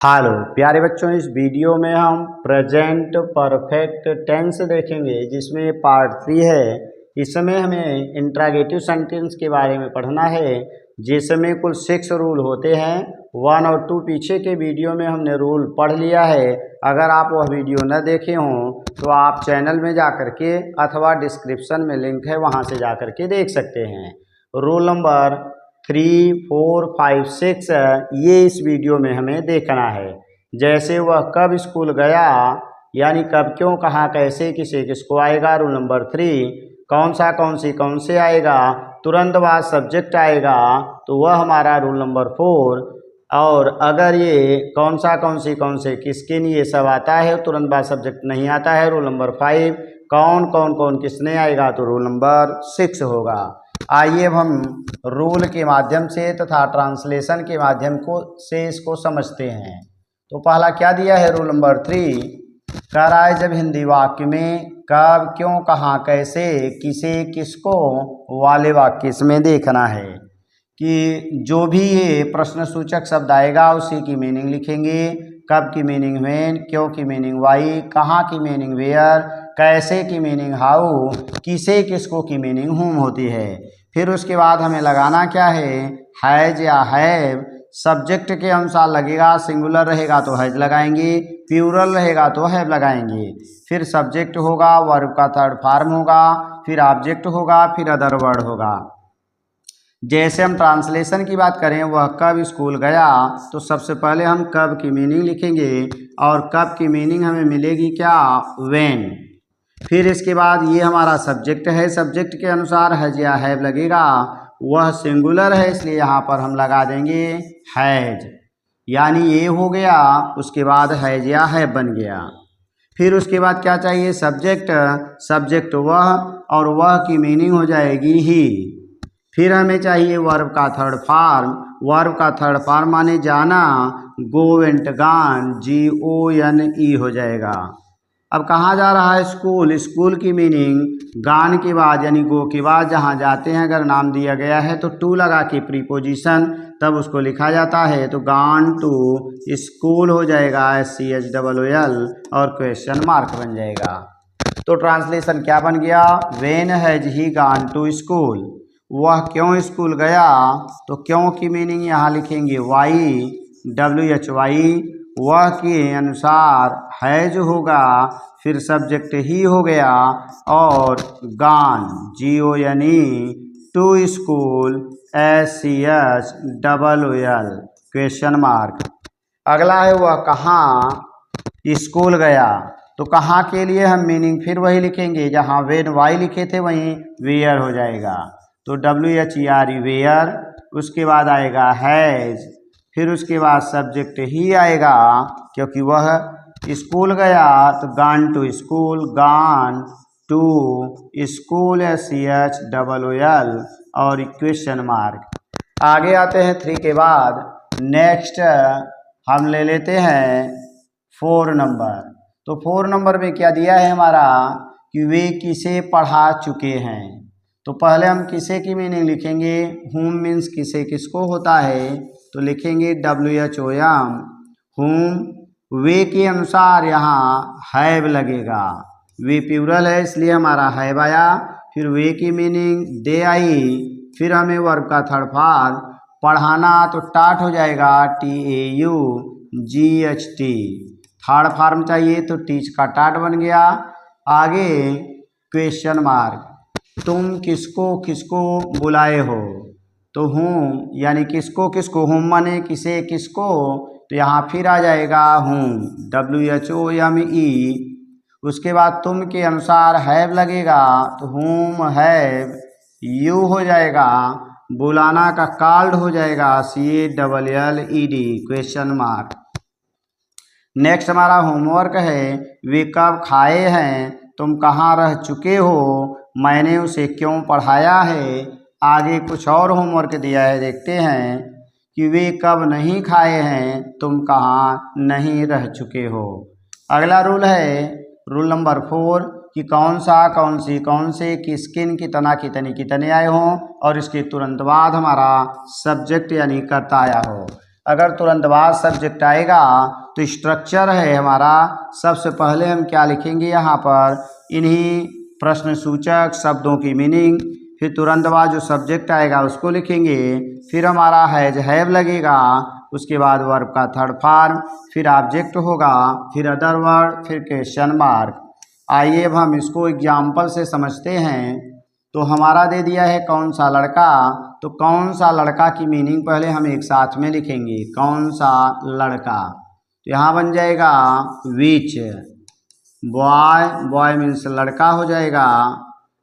Hello प्यारे बच्चों, इस वीडियो में हम प्रेजेंट परफेक्ट टेंस देखेंगे जिसमें पार्ट 3 है। इस समय हमें इंट्रागेटिव सेंटेंस के बारे में पढ़ना है जिसमें कुल 6 रूल होते हैं। 1 और 2 पीछे के वीडियो में हमने रूल पढ़ लिया है। अगर आप वह वीडियो न देखे हों तो आप चैनल में जा कर के अथवा डिस्क्रिप्शन में लिंक है वहाँ से जा कर के देख सकते हैं। रूल नंबर 3, 4, 5, 6 ये इस वीडियो में हमें देखना है। जैसे वह कब स्कूल गया, यानी कब, क्यों, कहाँ, कैसे, किसे, किसको आएगा। रूल नंबर 3, कौन सा, कौन सी, कौन से आएगा, तुरंत बाद सब्जेक्ट आएगा तो वह हमारा रूल नंबर 4। और अगर ये कौन सा, कौन सी, कौन से, किसके लिए ये सब आता है तुरंत बाद सब्जेक्ट नहीं आता है, रूल नंबर 5। कौन, कौन, कौन, किसने आएगा तो रूल नंबर 6 होगा। आइए अब हम रूल के माध्यम से तथा ट्रांसलेशन के माध्यम से इसको समझते हैं। तो पहला क्या दिया है, रूल नंबर 3, कर आए जब हिंदी वाक्य में कब, क्यों, कहाँ, कैसे, किसे, किसको वाले वाक्य इसमें देखना है कि जो भी ये प्रश्न सूचक शब्द आएगा उसी की मीनिंग लिखेंगे। कब की मीनिंग व्हेन, क्यों की मीनिंग वाई, कहाँ की मीनिंग वेयर, कैसे की मीनिंग हाउ, किसे, किसको की मीनिंग हुम होती है। फिर उसके बाद हमें लगाना क्या है, हैज या हैव। सब्जेक्ट के अनुसार लगेगा, सिंगुलर रहेगा तो हैज लगाएंगे, प्लूरल रहेगा तो हैव लगाएंगे। फिर सब्जेक्ट होगा, वर्ब का थर्ड फॉर्म होगा, फिर ऑब्जेक्ट होगा, फिर अदर वर्ड होगा। जैसे हम ट्रांसलेशन की बात करें, वह कब स्कूल गया, तो सबसे पहले हम कब की मीनिंग लिखेंगे और कब की मीनिंग हमें मिलेगी क्या, व्हेन। फिर इसके बाद ये हमारा सब्जेक्ट है, सब्जेक्ट के अनुसार हैज या हैव लगेगा। वह सिंगुलर है इसलिए यहाँ पर हम लगा देंगे हैज, यानी ये हो गया। उसके बाद हैज या हैव बन गया। फिर उसके बाद क्या चाहिए, सब्जेक्ट। सब्जेक्ट वह और वह की मीनिंग हो जाएगी ही। फिर हमें चाहिए वर्ब का थर्ड फॉर्म। वर्ब का थर्ड फॉर्म माने जाना, गो वेंट गान, GONE हो जाएगा। अब कहाँ जा रहा है, स्कूल। स्कूल की मीनिंग गान के बाद यानी गो के बाद जहाँ जाते हैं अगर नाम दिया गया है तो टू लगा के प्रीपोजिशन तब उसको लिखा जाता है। तो गान टू स्कूल हो जाएगा, SCHOOL और क्वेश्चन मार्क बन जाएगा। तो ट्रांसलेशन क्या बन गया, when has he gone to school. वह क्यों स्कूल गया, तो क्यों की मीनिंग यहाँ लिखेंगे वाई, WHY। वह के अनुसार हैज होगा, फिर सब्जेक्ट ही हो गया और gone GONE to school SCHOOL question mark. अगला है वह कहाँ स्कूल गया, तो कहाँ के लिए हम मीनिंग फिर वही लिखेंगे, जहाँ वेन वाई लिखे थे वहीं वेयर हो जाएगा। तो WHERE वेयर। उसके बाद आएगा हैज, फिर उसके बाद सब्जेक्ट ही आएगा क्योंकि वह स्कूल गया तो गान टू स्कूल, गान टू स्कूल SCHOOL और क्वेश्चन मार्क। आगे आते हैं 3 के बाद। नेक्स्ट हम ले लेते हैं 4 नंबर। तो 4 नंबर में क्या दिया है हमारा कि वे किसे पढ़ा चुके हैं। तो पहले हम किसे की मीनिंग लिखेंगे, हुम मीन्स किसे, किसको होता है, तो लिखेंगे WHOM हुम। वे के अनुसार यहाँ हैव लगेगा, वे प्लूरल है इसलिए हमारा हैव आया। फिर वे की मीनिंग दे आई। फिर हमें वर्ब का थर्ड फॉर्म पढ़ाना तो टाट हो जाएगा, TAUGHT। थर्ड फॉर्म चाहिए तो टीच का टाट बन गया। आगे क्वेश्चन मार्क, तुम किसको किसको बुलाए हो, तो हूँ यानी किसको किसको, हुम माने किसे किसको, तो यहाँ फिर आ जाएगा हूँ, WHOME। उसके बाद तुम के अनुसार हैव लगेगा तो हुम हैव यू हो जाएगा। बुलाना का कॉल्ड हो जाएगा, CALLED क्वेश्चन मार्क। नेक्स्ट हमारा होमवर्क है, वे कब खाए हैं, तुम कहाँ रह चुके हो, मैंने उसे क्यों पढ़ाया है। आगे कुछ और होमवर्क दिया है, देखते हैं कि वे कब नहीं खाए हैं, तुम कहाँ नहीं रह चुके हो। अगला रूल है रूल नंबर 4 कि कौन सा, कौन सी, कौन से, किसकिन, कितना, कितने, कितने आए हों और इसके तुरंत बाद हमारा सब्जेक्ट यानी कर्ता आया हो। अगर तुरंत बाद सब्जेक्ट आएगा तो स्ट्रक्चर है हमारा, सबसे पहले हम क्या लिखेंगे यहाँ पर, इन्हीं प्रश्न सूचक शब्दों की मीनिंग, फिर तुरंत बाद जो सब्जेक्ट आएगा उसको लिखेंगे, फिर हमारा हैज हैव लगेगा, उसके बाद वर्ब का थर्ड फॉर्म, फिर ऑब्जेक्ट होगा, फिर अदर वर्ड, फिर क्वेश्चन मार्क। आइए अब हम इसको एग्जाम्पल से समझते हैं। तो हमारा दे दिया है कौन सा लड़का, तो कौन सा लड़का की मीनिंग पहले हम एक साथ में लिखेंगे, कौन सा लड़का, तो यहाँ बन जाएगा विच, बॉय, बॉय मीन्स लड़का हो जाएगा।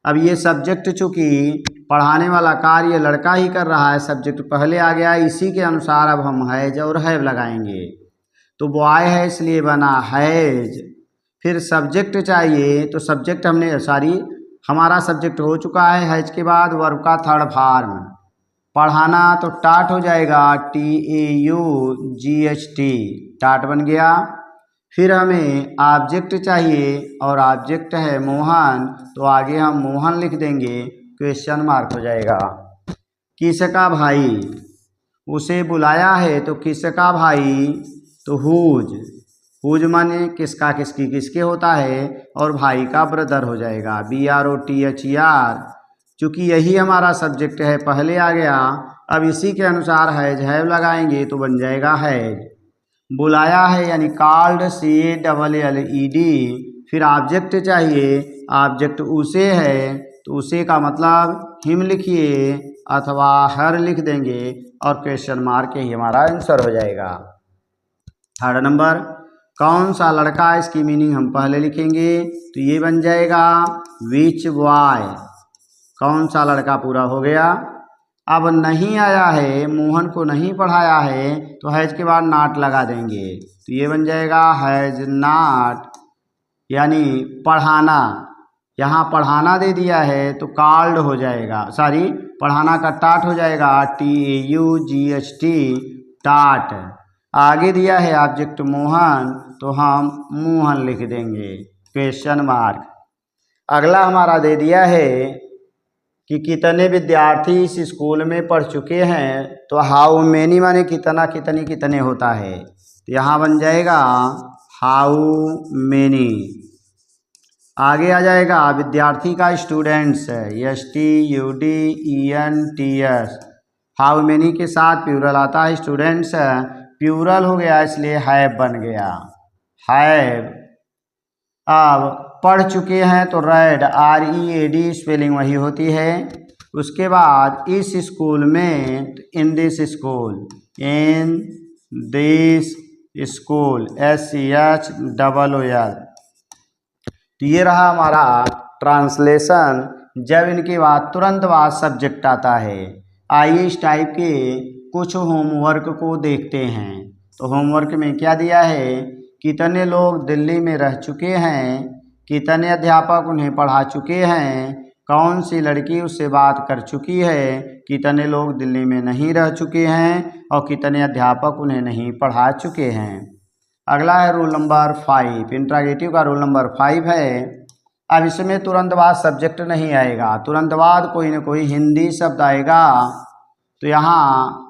अब ये सब्जेक्ट चूँकि पढ़ाने वाला कार्य लड़का ही कर रहा है, सब्जेक्ट पहले आ गया, इसी के अनुसार अब हम हैज और हैव लगाएंगे। तो बॉय है इसलिए बना हैज, फिर सब्जेक्ट चाहिए तो सब्जेक्ट हमारा सब्जेक्ट हो चुका है हैज के बाद वर्ब का थर्ड फॉर्म, पढ़ाना तो टाट हो जाएगा, TAUGHT, टाट बन गया। फिर हमें ऑब्जेक्ट चाहिए और ऑब्जेक्ट है मोहन, तो आगे हम मोहन लिख देंगे, क्वेश्चन मार्क हो जाएगा। किसका भाई, उसे बुलाया है तो किसका भाई, तो हुज, हुज माने किसका, किसकी, किसके होता है, और भाई का ब्रदर हो जाएगा, BROTHER। चूँकि यही हमारा सब्जेक्ट है पहले आ गया, अब इसी के अनुसार हैज हैव लगाएंगे तो बन जाएगा हैज। बुलाया है यानी कॉल्ड, CALLED, फिर ऑब्जेक्ट चाहिए, ऑब्जेक्ट उसे है तो उसे का मतलब हिम लिखिए अथवा हर लिख देंगे और क्वेश्चन मार्क ही हमारा आंसर हो जाएगा। थर्ड नंबर, कौन सा लड़का, इसकी मीनिंग हम पहले लिखेंगे, तो ये बन जाएगा विच बॉय, कौन सा लड़का पूरा हो गया। अब नहीं आया है, मोहन को नहीं पढ़ाया है, तो हैज के बाद नॉट लगा देंगे, तो ये बन जाएगा हैज नॉट, यानी पढ़ाना, यहाँ पढ़ाना दे दिया है तो कॉल्ड हो जाएगा, पढ़ाना का टाट हो जाएगा, TAUGHT, टाट। आगे दिया है ऑब्जेक्ट मोहन, तो हम मोहन लिख देंगे, क्वेश्चन मार्क। अगला हमारा दे दिया है कि कितने विद्यार्थी इस स्कूल में पढ़ चुके हैं, तो हाउ मेनी माने कितना, कितनी, कितने होता है, तो यहाँ बन जाएगा हाउ मेनी। आगे आ जाएगा विद्यार्थी का स्टूडेंट्स, STUDENTS, हाउ मेनी के साथ प्लूरल आता है, स्टूडेंट्स प्लूरल हो गया इसलिए हैव बन गया, हैव। अब पढ़ चुके हैं तो रेड, READ स्पेलिंग वही होती है। उसके बाद इस स्कूल में, in this school, in this school, SCHOOL। तो ये रहा हमारा ट्रांसलेशन, जब इनके बाद तुरंत बाद सब्जेक्ट आता है। आइए इस टाइप के कुछ होमवर्क को देखते हैं। तो होमवर्क में क्या दिया है, कितने लोग दिल्ली में रह चुके हैं, कितने अध्यापक उन्हें पढ़ा चुके हैं, कौन सी लड़की उससे बात कर चुकी है, कितने लोग दिल्ली में नहीं रह चुके हैं और कितने अध्यापक उन्हें नहीं पढ़ा चुके हैं। अगला है रोल नंबर 5, इंट्रागेटिव का रोल नंबर 5 है। अब इसमें तुरंत बाद सब्जेक्ट नहीं आएगा, तुरंत बाद कोई ना कोई हिंदी शब्द आएगा, तो यहाँ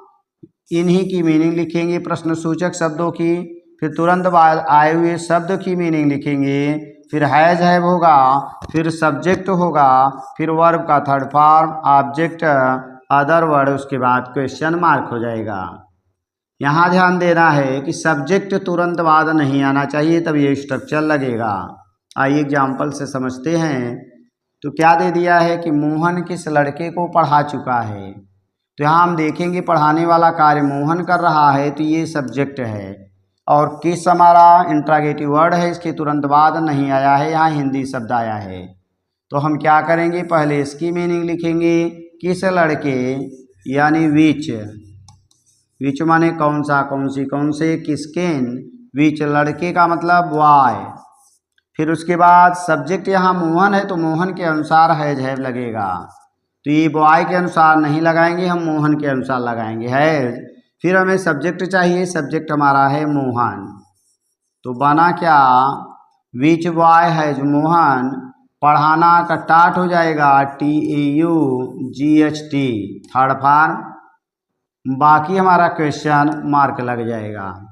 इन्हीं की मीनिंग लिखेंगे, प्रश्न सूचक शब्दों की, फिर तुरंत बाद आए हुए शब्द की मीनिंग लिखेंगे, फिर हैज हैव होगा, फिर सब्जेक्ट होगा, फिर वर्ब का third form, object, other word, उसके बाद क्वेश्चन मार्क हो जाएगा। यहाँ ध्यान देना है कि सब्जेक्ट तुरंत बाद नहीं आना चाहिए, तब ये स्ट्रक्चर लगेगा। आइए एग्जाम्पल से समझते हैं। तो क्या दे दिया है कि मोहन किस लड़के को पढ़ा चुका है, तो यहाँ हम देखेंगे पढ़ाने वाला कार्य मोहन कर रहा है, तो ये सब्जेक्ट है, और किस हमारा इंट्रागेटिव वर्ड है, इसके तुरंत बाद नहीं आया है, यहाँ हिंदी शब्द आया है। तो हम क्या करेंगे, पहले इसकी मीनिंग लिखेंगे, किस लड़के यानी विच, विच माने कौन सा, कौन सी, कौन से, किसकेन, विच लड़के का मतलब बॉय। फिर उसके बाद सब्जेक्ट यहाँ मोहन है तो मोहन के अनुसार हैज हैव लगेगा, तो ये बॉय के अनुसार नहीं लगाएंगे, हम मोहन के अनुसार लगाएंगे हैज। फिर हमें सब्जेक्ट चाहिए, सब्जेक्ट हमारा है मोहन, तो बना क्या, विच बॉय हैज मोहन, पढ़ाना का टाट हो जाएगा, TAUGHT, थर्ड फॉर्म, बाकी हमारा क्वेश्चन मार्क लग जाएगा।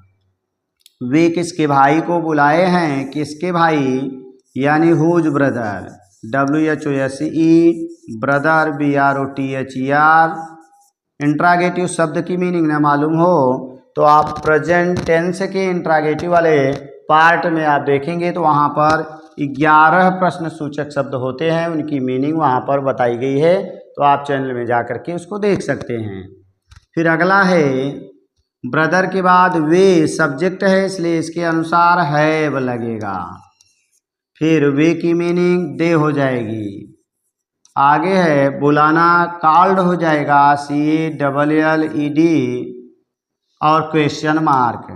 वे किसके भाई को बुलाए हैं, किसके भाई यानी whose brother, WHOSE brother, BROTHER। Interrogative शब्द की मीनिंग न मालूम हो तो आप प्रेजेंट टेंस के इंट्रागेटिव वाले पार्ट में आप देखेंगे तो वहाँ पर 11 प्रश्न सूचक शब्द होते हैं, उनकी मीनिंग वहाँ पर बताई गई है, तो आप चैनल में जा कर के उसको देख सकते हैं। फिर अगला है ब्रदर के बाद वे सब्जेक्ट है, इसलिए इसके अनुसार हैव लगेगा। फिर वे की मीनिंग दे हो जाएगी। आगे है बुलाना, कॉल्ड हो जाएगा, CALLED और क्वेश्चन मार्क।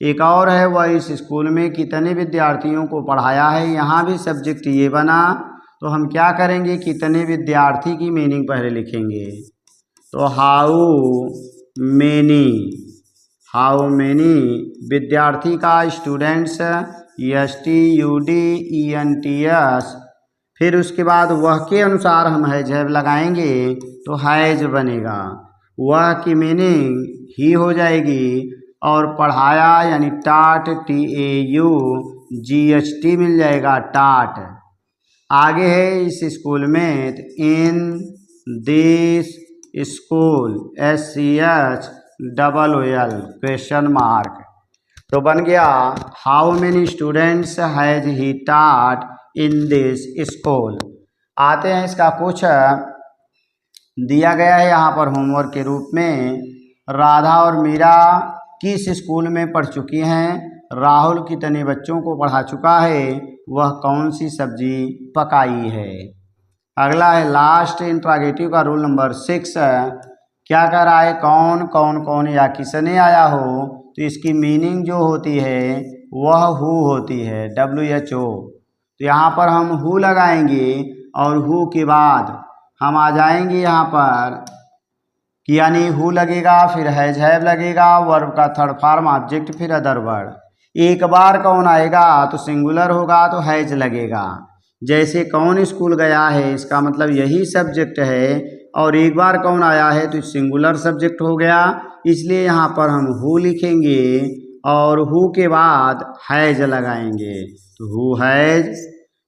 एक और है वह इस स्कूल में कितने विद्यार्थियों को पढ़ाया है, यहाँ भी सब्जेक्ट ये बना, तो हम क्या करेंगे, कितने विद्यार्थी की मीनिंग पहले लिखेंगे। तो हाउ मेनी विद्यार्थी का स्टूडेंट्स, STUDENTS। फिर उसके बाद वह के अनुसार हम हैज लगाएंगे तो हैज बनेगा। वह की मीनिंग ही हो जाएगी और पढ़ाया यानी टाट, TAUGHT मिल जाएगा, टाट। आगे है इस स्कूल में, in this school, SCHOOL question mark. तो बन गया how many students has he टाट इन दिस स्कूल। आते हैं इसका कुछ दिया गया है यहाँ पर होमवर्क के रूप में। राधा और मीरा किस स्कूल में पढ़ चुकी हैं, राहुल कितने बच्चों को पढ़ा चुका है, वह कौन सी सब्जी पकाई है। अगला है लास्ट इंट्रागेटिव का रूल नंबर 6, क्या कह रहा है, कौन कौन या किसने आया हो, तो इसकी मीनिंग जो होती है वह हु होती है, WHO। तो यहाँ पर हम हु लगाएंगे और हु के बाद हम आ जाएंगे यहाँ पर कि यानी हु लगेगा, फिर हैज हैव लगेगा, वर्ब का थर्ड फॉर्म ऑब्जेक्ट, फिर अदर वर्ड। एक बार कौन आएगा तो सिंगुलर होगा तो हैज लगेगा। जैसे कौन स्कूल गया है, इसका मतलब यही सब्जेक्ट है, और एक बार कौन आया है तो सिंगुलर सब्जेक्ट हो गया, इसलिए यहाँ पर हम हु लिखेंगे और हु के बाद हैज लगाएंगे, तो हु हैज।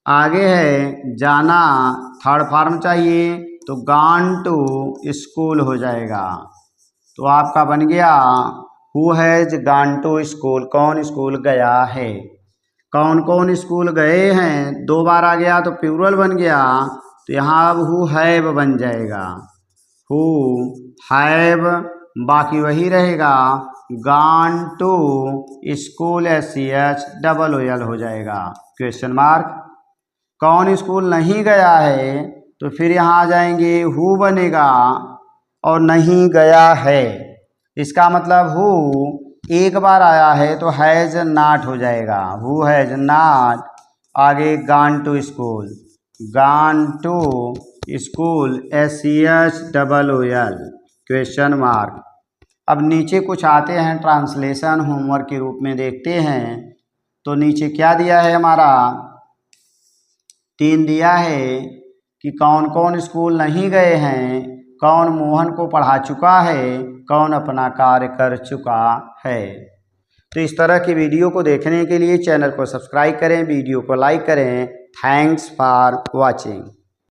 आगे है जाना, थर्ड फॉर्म चाहिए तो गॉन टू स्कूल हो जाएगा। तो आपका बन गया who has gone to school, कौन स्कूल गया है। कौन कौन स्कूल गए हैं, 2 बार आ गया तो प्लूरल बन गया, तो यहाँ अब हु हैव बन जाएगा, हु हैव, बाकी वही रहेगा, गॉन टू स्कूल, SCHOOL हो जाएगा, क्वेश्चन मार्क। कौन स्कूल नहीं गया है तो फिर यहाँ आ जाएंगे हु बनेगा और नहीं गया है, इसका मतलब हु एक बार आया है तो हैज नॉट हो जाएगा, हु हैज नॉट। आगे gone to school, gone to school, SCHOOL question mark. अब नीचे कुछ आते हैं ट्रांसलेशन होमवर्क के रूप में देखते हैं। तो नीचे क्या दिया है हमारा, 3 दिया है कि कौन कौन स्कूल नहीं गए हैं, कौन मोहन को पढ़ा चुका है, कौन अपना कार्य कर चुका है। तो इस तरह की वीडियो को देखने के लिए चैनल को सब्सक्राइब करें, वीडियो को लाइक करें। Thanks for watching.